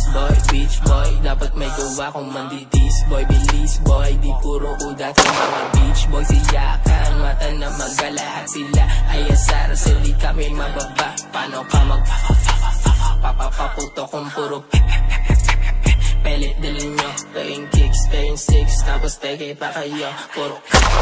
boy, beach boy. Dapat may gawa kung mandidis boy. Bilis boy, di puro udat sa mga beach boy. Siyakan, mata na magalahat sila ay asar, sili kami mababa. Paano ka papaputo kung puro pelit dalhin nyo, paying kicks, paying six, tapos peke pa kayo. Puro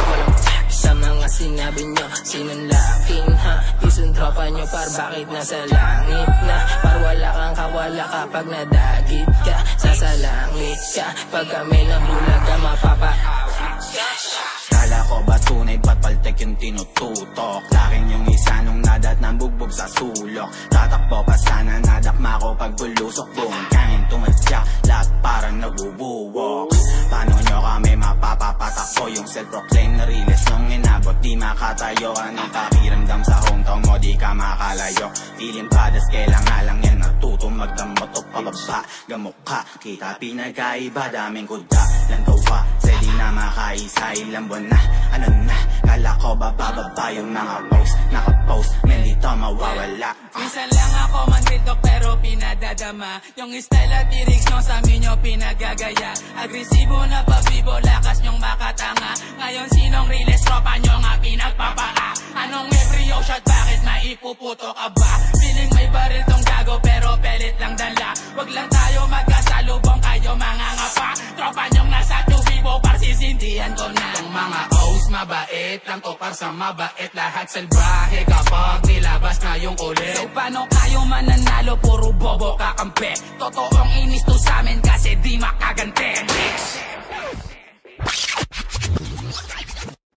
walang sa mga sinabi nyo. Sinunlakin ha, isun tropa nyo par bakit nasa langit na. Par wala kang kawala kapag nadagit ka. Sasalangit ka, pag kami nabulaga mapapaawa ka. Kala ko ba tunay ba't paltek yung tinututok? Laking yung isa nung nadat ng bugbog sa sulok. Tatakbo pa sana nadakma ko pag bulusok. Buong kain tumadya, lahat parang nagbubuwok. Paano nyo kami mapapapatakbo? Yung self-proclaim na realist nung inabot di makatayo. Anong pakiramdam sa hometown mo di ka makalayo? Feeling padas kailang nga lang yan natuto magdamot o pababa. Gamok ka, kita pinagkaiba daming kuda lang gawa. Sa di na makaisa ilang buwan na, ano na, kala ko bababa yung mga post. Nakapost, men dito mawawala. Minsan lang ako mandito pero pinadadama. Yung style at lyrics nyo sa amin nyo pinagagaya. Agresibo na pabibo, lakas nyong makatanga. Ngayon sinong realist tropa nyo nga pinagpapaa? Anong every shot, bakit maipuputo ka ba? Feeling may baril tong gago pero pelit lang dala. Wag lang tayo magkasalubong, kayo mga ngapa. Tropa nyong nasa tubibo, parsisindihan ko na. Ang mga O's mabait lang to par sa mabait. Lahat salbahe kapag nilabas na yung kulit. So paano kayo mananalo, puro bobo kakampi? Totoong inis to sa amin